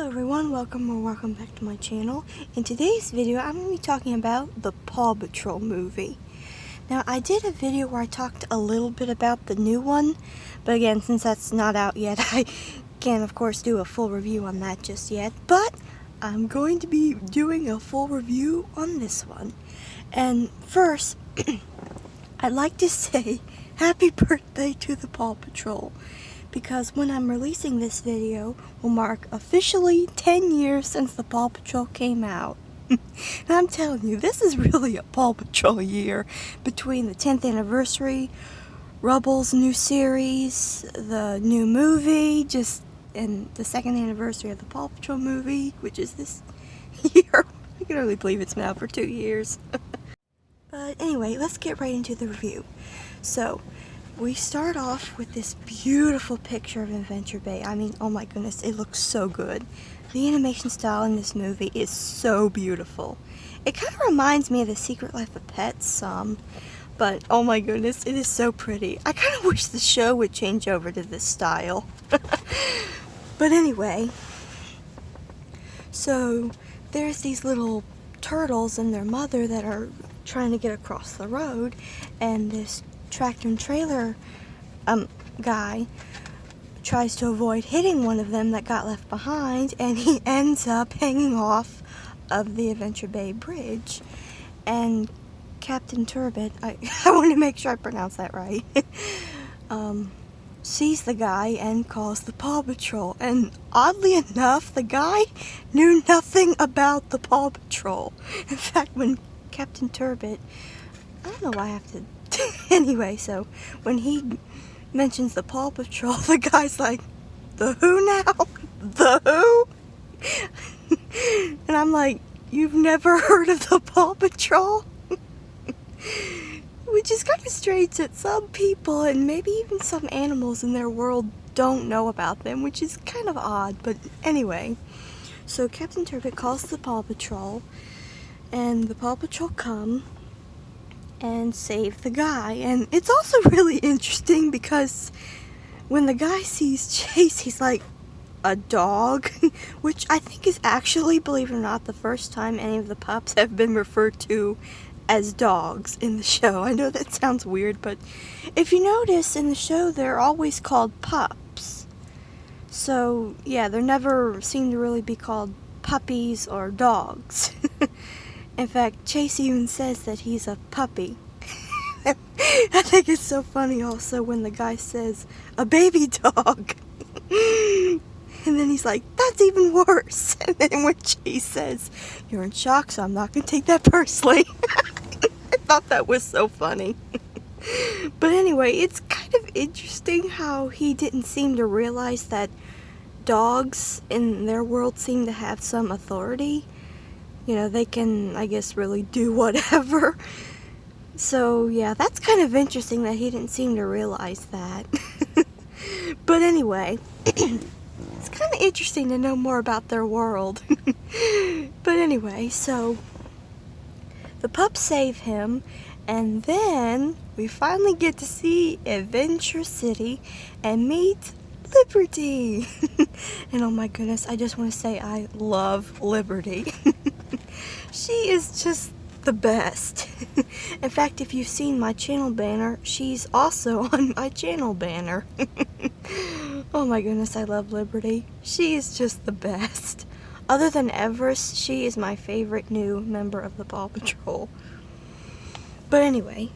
everyone, welcome back to my channel. In today's video, I'm going to be talking about the Paw Patrol movie. Now, I did a video where I talked a little bit about the new one, but again, since that's not out yet, I can't, of course, do a full review on that just yet. But I'm going to be doing a full review on this one. And first, I'd like to say happy birthday to the Paw Patrol, because when I'm releasing this video will mark officially 10 years since the Paw Patrol came out. And I'm telling you, this is really a Paw Patrol year, between the 10th anniversary, Rubble's new series, the new movie, and the 2nd anniversary of the Paw Patrol movie, which is this year. I can only believe it's been out for 2 years. But anyway, let's get right into the review. So, we start off with this beautiful picture of Adventure Bay. I mean, oh my goodness, it looks so good. The animation style in this movie is so beautiful. It kind of reminds me of The Secret Life of Pets some, but oh my goodness, it is so pretty. I kind of wish the show would change over to this style. But anyway, so there's these little turtles and their mother that are trying to get across the road, and this tractor and trailer guy tries to avoid hitting one of them that got left behind, and he ends up hanging off of the Adventure Bay Bridge. And Captain Turbot, I want to make sure I pronounce that right, sees the guy and calls the Paw Patrol. And oddly enough, the guy knew nothing about the Paw Patrol. In fact, when Captain Turbot, I don't know why I have to anyway, so when he mentions the Paw Patrol, the guy's like, "The who now? The who?" And I'm like, "You've never heard of the Paw Patrol?" Which is kind of strange that some people, and maybe even some animals in their world, don't know about them, which is kind of odd. But anyway, so Captain Turbot calls the Paw Patrol, and the Paw Patrol come and save the guy. And it's also really interesting because when the guy sees Chase, he's like, "A dog?" Which I think is actually, believe it or not, the first time any of the pups have been referred to as dogs in the show. I know that sounds weird, but if you notice in the show, they're always called pups. So yeah, they're never seem to really be called puppies or dogs. In fact, Chase even says that he's a puppy. I think it's so funny also when the guy says, "A baby dog." And then he's like, "That's even worse." And then when Chase says, "You're in shock, so I'm not going to take that personally." I thought that was so funny. But anyway, it's kind of interesting how he didn't seem to realize that dogs in their world seem to have some authority. You know, they can, I guess, really do whatever. So, yeah, that's kind of interesting that he didn't seem to realize that. But anyway, it's kind of interesting to know more about their world. But anyway, so the pups save him, and then we finally get to see Adventure City and meet Liberty. And oh my goodness, I just want to say I love Liberty. She is just the best. In fact, if you've seen my channel banner, she's also on my channel banner. Oh my goodness, I love Liberty. She is just the best. Other than Everest, she is my favorite new member of the Paw Patrol. But anyway,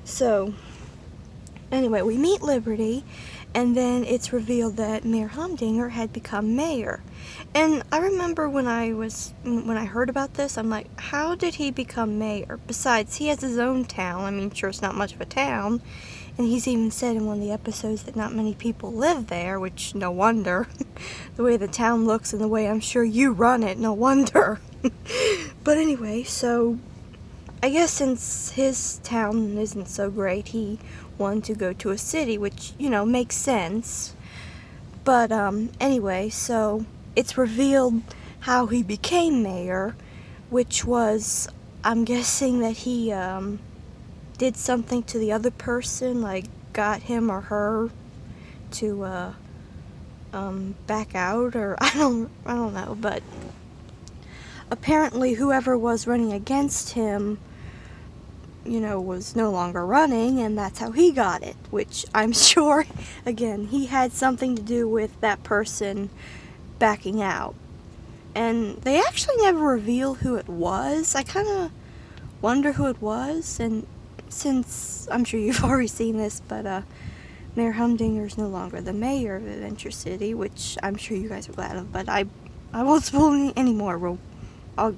we meet Liberty, and then it's revealed that Mayor Humdinger had become mayor. And I remember when I heard about this, I'm like, how did he become mayor? Besides, he has his own town. I mean, sure, it's not much of a town. And he's even said in one of the episodes that not many people live there, which no wonder. The way the town looks and the way I'm sure you run it, no wonder. But anyway, so I guess since his town isn't so great, he wanted to go to a city, which, you know, makes sense. But anyway, so it's revealed how he became mayor, which was, I'm guessing that he did something to the other person, like got him or her to back out, or I don't know, but apparently whoever was running against him, was no longer running, and that's how he got it, which I'm sure, again, he had something to do with that person backing out. And they actually never reveal who it was. I kind of wonder who it was, and since I'm sure you've already seen this, but Mayor Humdinger is no longer the mayor of Adventure City, which I'm sure you guys are glad of, but I won't spoil any more. I'll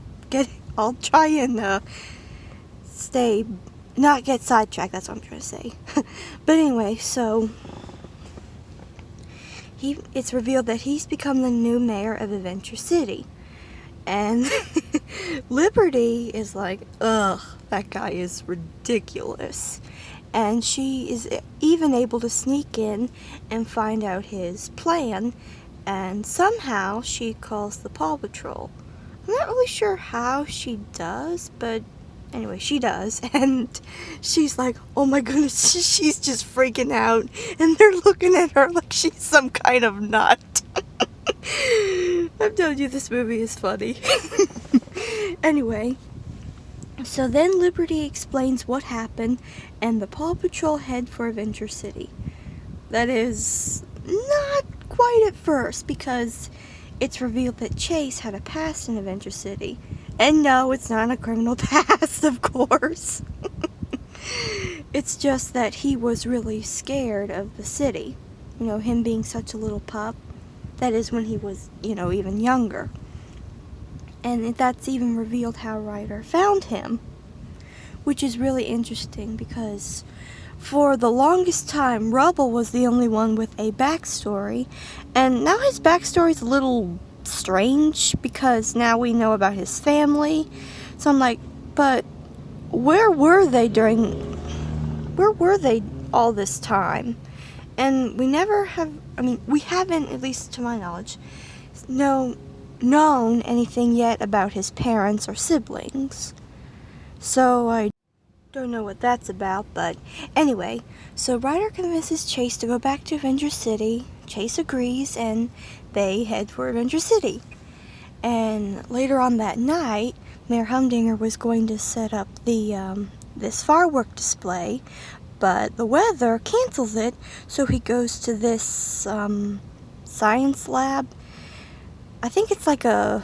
try and not get sidetracked, that's what I'm trying to say. But anyway, so it's revealed that he's become the new mayor of Adventure City. And Liberty is like, ugh, that guy is ridiculous. And she is even able to sneak in and find out his plan, and somehow she calls the Paw Patrol. I'm not really sure how she does, but anyway, she does, and she's like, oh my goodness, she's just freaking out, and they're looking at her like she's some kind of nut. I'm telling you, this movie is funny. Anyway, so then Liberty explains what happened, and the Paw Patrol head for Adventure City. That is not quite at first, because it's revealed that Chase had a past in Adventure City. And no, it's not a criminal past, of course. It's just that he was really scared of the city. Him being such a little pup. That is when he was, even younger. And that's even revealed how Ryder found him. Which is really interesting because for the longest time, Rubble was the only one with a backstory. And now his backstory is a little strange because now we know about his family. So I'm like, but where were they all this time? And we haven't, at least to my knowledge, known anything yet about his parents or siblings. So I don't know what that's about, but anyway, so Ryder convinces Chase to go back to Adventure City. Chase agrees, and they head for Adventure City. And later on that night, Mayor Humdinger was going to set up this firework display, but the weather cancels it, so he goes to this science lab. I think it's like a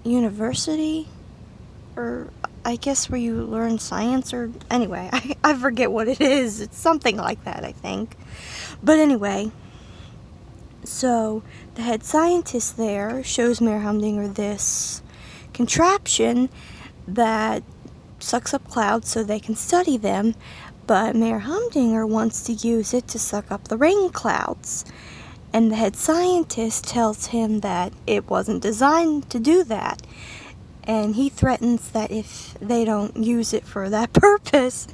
university, or I guess where you learn science, or anyway, I forget what it is. It's something like that, I think. But anyway, so the head scientist there shows Mayor Humdinger this contraption that sucks up clouds so they can study them, but Mayor Humdinger wants to use it to suck up the rain clouds. And the head scientist tells him that it wasn't designed to do that. And he threatens that if they don't use it for that purpose,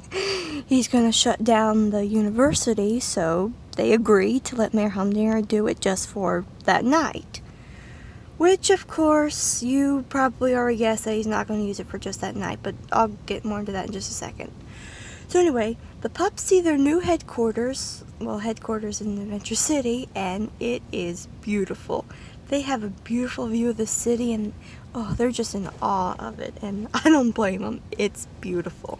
he's going to shut down the university, so they agree to let Mayor Humdinger do it just for that night. Which, of course, you probably already guessed that he's not going to use it for just that night, but I'll get more into that in just a second. So anyway, the pups see their new headquarters in Adventure City, and it is beautiful. They have a beautiful view of the city, and they're just in awe of it, and I don't blame them. It's beautiful.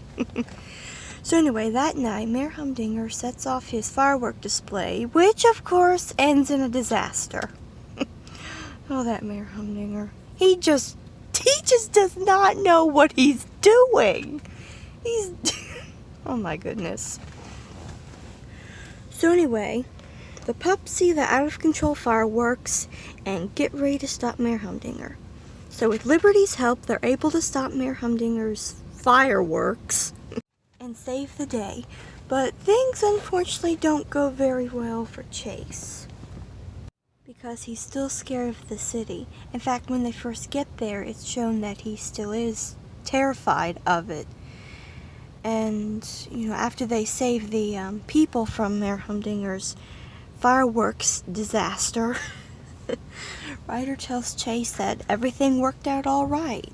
So anyway, that night, Mayor Humdinger sets off his firework display, which, of course, ends in a disaster. Oh, that Mayor Humdinger. He just does not know what he's doing. Oh my goodness. So anyway, the pups see the out-of-control fireworks and get ready to stop Mayor Humdinger. So with Liberty's help, they're able to stop Mayor Humdinger's fireworks and save the day. But things unfortunately don't go very well for Chase, because he's still scared of the city. In fact, when they first get there, it's shown that he still is terrified of it. And, after they save the people from Mayor Humdinger's fireworks disaster, Ryder tells Chase that everything worked out all right.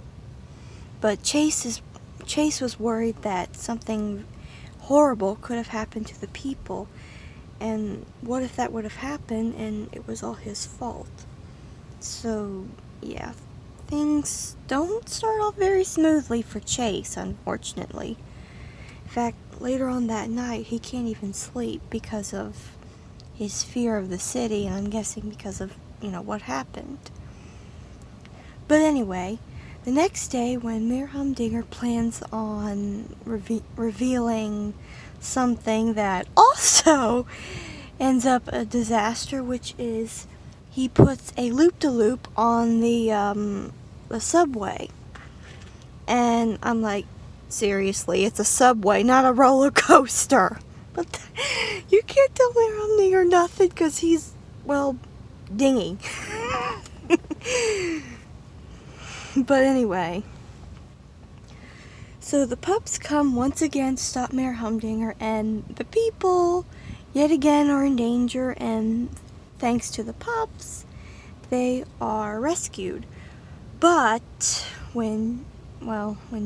But Chase was worried that something horrible could have happened to the people. And what if that would have happened and it was all his fault? So, yeah, things don't start off very smoothly for Chase, unfortunately. In fact, later on that night, he can't even sleep because of his fear of the city, and I'm guessing because of, what happened. But anyway, the next day when Mayor Humdinger plans on revealing something that also ends up a disaster, which is he puts a loop-de-loop on the subway. And I'm like, seriously, it's a subway, not a roller coaster. But you can't tell Mayor Humdinger nothing because he's, well, dingy. But anyway, so the pups come once again to stop Mayor Humdinger, and the people yet again are in danger, and thanks to the pups, they are rescued. But when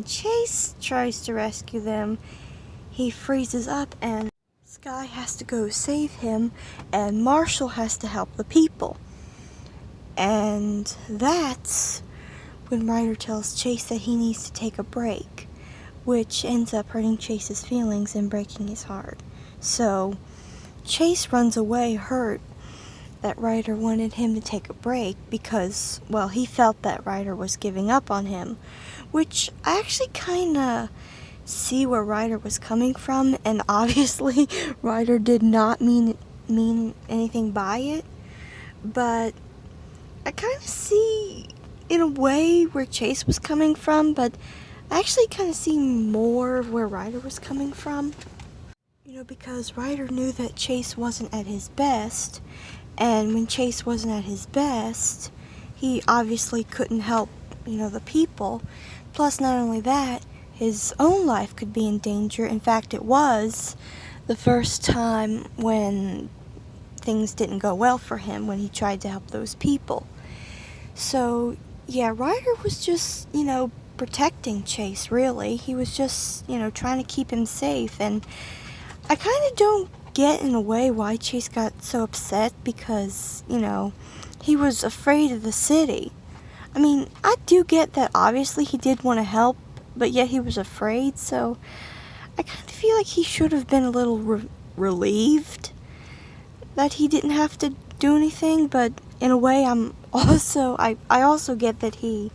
Chase tries to rescue them, he freezes up and Sky has to go save him, and Marshall has to help the people. And that's when Ryder tells Chase that he needs to take a break, which ends up hurting Chase's feelings and breaking his heart. So Chase runs away hurt that Ryder wanted him to take a break because, well, he felt that Ryder was giving up on him, which I actually kind of see where Ryder was coming from, and obviously Ryder did not mean anything by it, but I kind of see in a way where Chase was coming from, but I actually kind of see more where Ryder was coming from. Because Ryder knew that Chase wasn't at his best, and when Chase wasn't at his best, he obviously couldn't help, the people. Plus, not only that, his own life could be in danger. In fact, it was the first time when things didn't go well for him when he tried to help those people. So, yeah, Ryder was just, protecting Chase, really. He was just, trying to keep him safe. And I kind of don't get, in a way, why Chase got so upset because, he was afraid of the city. I mean, I do get that obviously he did want to help, but yet he was afraid, so I kind of feel like he should have been a little relieved that he didn't have to do anything, but in a way I also get that he,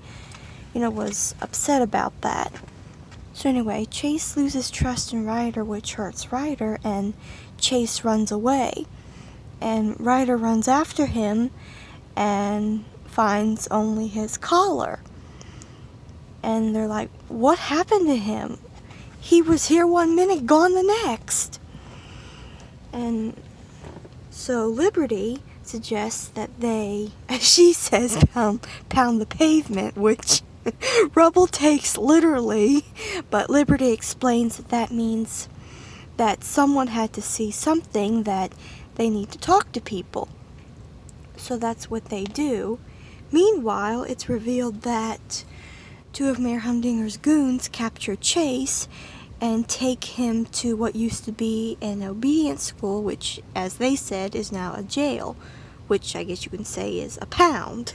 was upset about that. So anyway, Chase loses trust in Ryder, which hurts Ryder, and Chase runs away. And Ryder runs after him and finds only his collar. And they're like, what happened to him? He was here 1 minute, gone the next. And so Liberty suggests that they, as she says, pound the pavement, which Rubble takes literally, but Liberty explains that means that someone had to see something, that they need to talk to people. So that's what they do. Meanwhile, it's revealed that two of Mayor Humdinger's goons capture Chase and take him to what used to be an obedience school, which, as they said, is now a jail, which I guess you can say is a pound.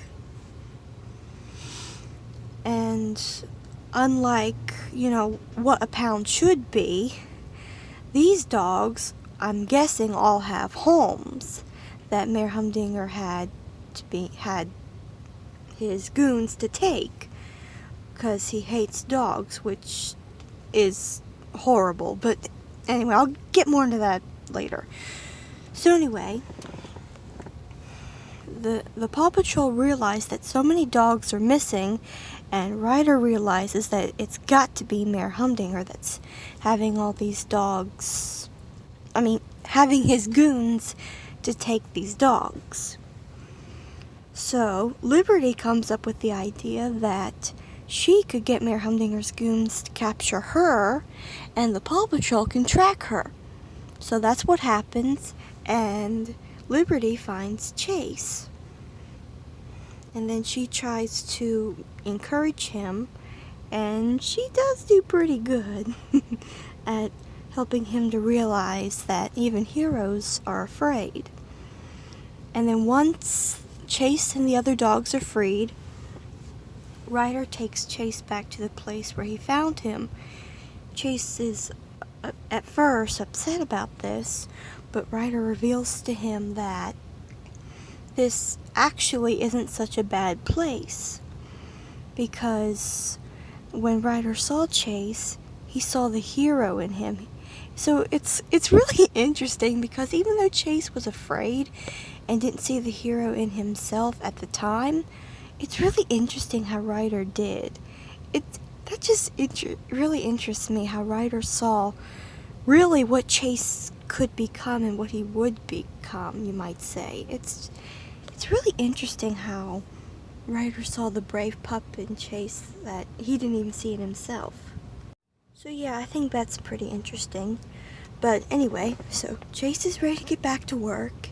And unlike, what a pound should be, these dogs, I'm guessing, all have homes that Mayor Humdinger had his goons to take, because he hates dogs, which is horrible. But anyway, I'll get more into that later. So anyway, the Paw Patrol realized that so many dogs are missing, and Ryder realizes that it's got to be Mayor Humdinger that's having all these dogs, having his goons to take these dogs. So Liberty comes up with the idea that she could get Mayor Humdinger's goons to capture her, and the Paw Patrol can track her. So that's what happens, and Liberty finds Chase. And then she tries to encourage him, and she does do pretty good at helping him to realize that even heroes are afraid. And then once Chase and the other dogs are freed, Ryder takes Chase back to the place where he found him. Chase is at first upset about this, but Ryder reveals to him that this actually isn't such a bad place, because when Ryder saw Chase, he saw the hero in him. So it's really interesting, because even though Chase was afraid and didn't see the hero in himself at the time, it's really interesting how Ryder did. That just really interests me, how Ryder saw really what Chase could become and what he would become, you might say. It's really interesting how Ryder saw the brave pup in Chase that he didn't even see in himself. So yeah, I think that's pretty interesting. But anyway, so Chase is ready to get back to work,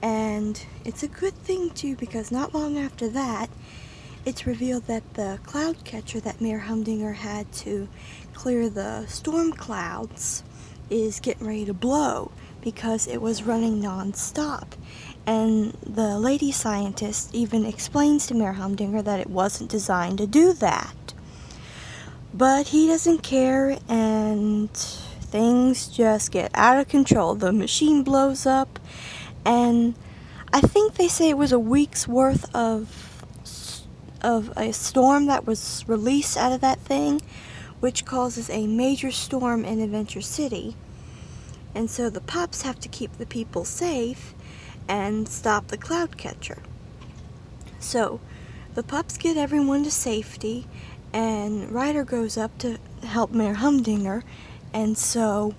and it's a good thing too, because not long after that, it's revealed that the cloud catcher that Mayor Humdinger had to clear the storm clouds is getting ready to blow, because it was running non-stop. And the lady scientist even explains to Mayor Humdinger that it wasn't designed to do that. But he doesn't care, and things just get out of control. The machine blows up, and I think they say it was a week's worth of a storm that was released out of that thing, which causes a major storm in Adventure City. And so the pups have to keep the people safe and stop the cloud catcher. So the pups get everyone to safety, and Ryder goes up to help Mayor Humdinger. And so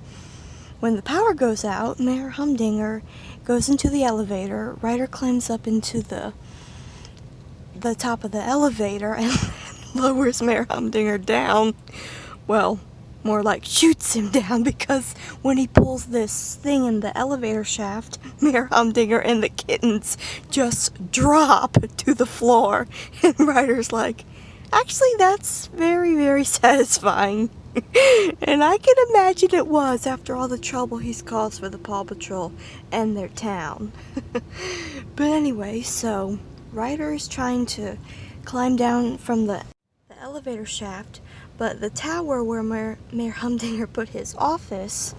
when the power goes out, Mayor Humdinger goes into the elevator. Ryder climbs up into the top of the elevator and lowers Mayor Humdinger down. Well, more like shoots him down, because when he pulls this thing in the elevator shaft, Mayor Humdinger and the kittens just drop to the floor. And Ryder's like, actually, that's very, very satisfying. And I can imagine it was, after all the trouble he's caused for the Paw Patrol and their town. But anyway, so Ryder is trying to climb down from the elevator shaft, but the tower where Mayor Humdinger put his office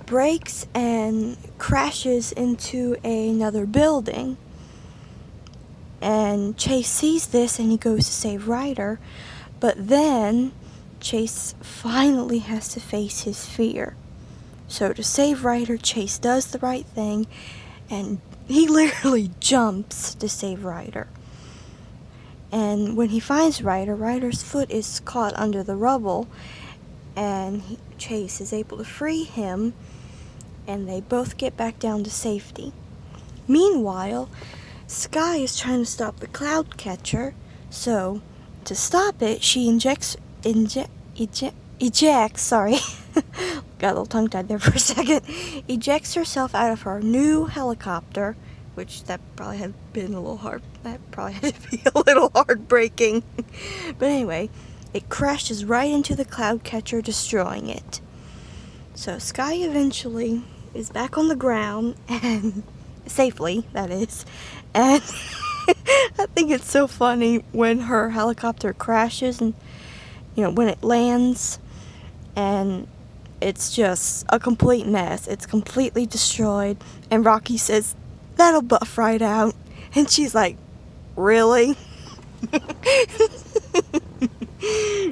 breaks and crashes into another building. And Chase sees this and he goes to save Ryder, but then Chase finally has to face his fear. So to save Ryder, Chase does the right thing, and he literally jumps to save Ryder. And when he finds Ryder, Ryder's foot is caught under the rubble, and Chase is able to free him, and they both get back down to safety. Meanwhile, Sky is trying to stop the cloud catcher, so to stop it, she ejects, sorry, got a little tongue-tied there for a second, ejects herself out of her new helicopter, which that probably had been a little hard, that probably had to be a little heartbreaking. But anyway, it crashes right into the cloud catcher, destroying it. So Sky eventually is back on the ground, and safely, that is, and I think it's so funny when her helicopter crashes, and when it lands, and it's just a complete mess. It's completely destroyed, and Rocky says, "That'll buff right out," and she's like, "Really?"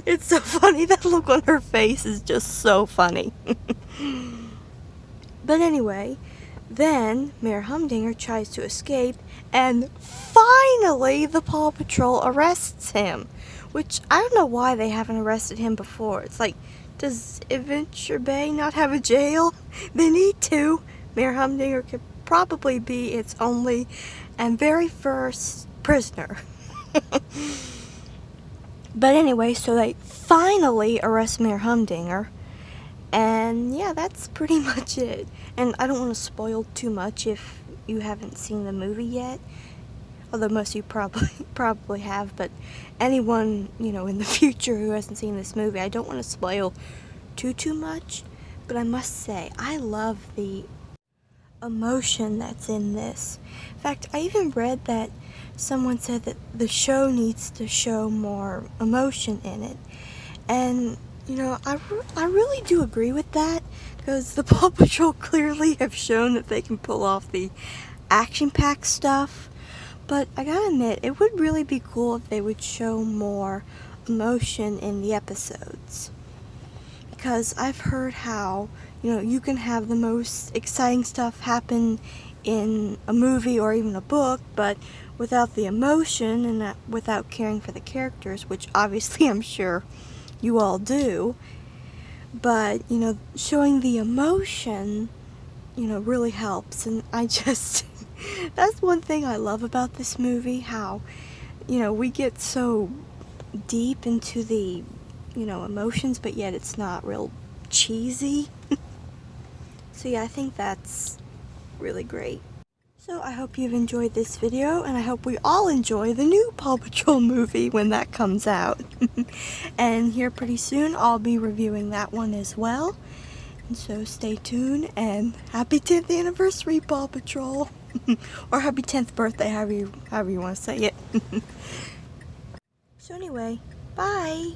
It's so funny. That look on her face is just so funny. But anyway, then Mayor Humdinger tries to escape, and finally the Paw Patrol arrests him. Which, I don't know why they haven't arrested him before. It's like, does Adventure Bay not have a jail? They need to. Mayor Humdinger could probably be its only and very first prisoner. But anyway, so they finally arrest Mayor Humdinger. And yeah, that's pretty much it. And I don't want to spoil too much if you haven't seen the movie yet. Although most of you probably have, but anyone, in the future who hasn't seen this movie, I don't want to spoil too much. but I must say, I love the emotion that's in this. In fact, I even read that someone said that the show needs to show more emotion in it. And, you know, I really do agree with that, because the Paw Patrol clearly have shown that they can pull off the action-packed stuff. But I gotta admit, it would really be cool if they would show more emotion in the episodes. Because I've heard how, you know, you can have the most exciting stuff happen in a movie or even a book, but without the emotion and without caring for the characters, which obviously I'm sure you all do, but, you know, showing the emotion, you know, really helps. And I just, that's one thing I love about this movie, how, you know, we get so deep into the, you know, emotions, but yet it's not real cheesy. So yeah, I think that's really great. So I hope you've enjoyed this video, and I hope we all enjoy the new Paw Patrol movie when that comes out. And here pretty soon I'll be reviewing that one as well. And so stay tuned, and happy 10th anniversary, Paw Patrol. Or happy 10th birthday, however you want to say it. So anyway, bye!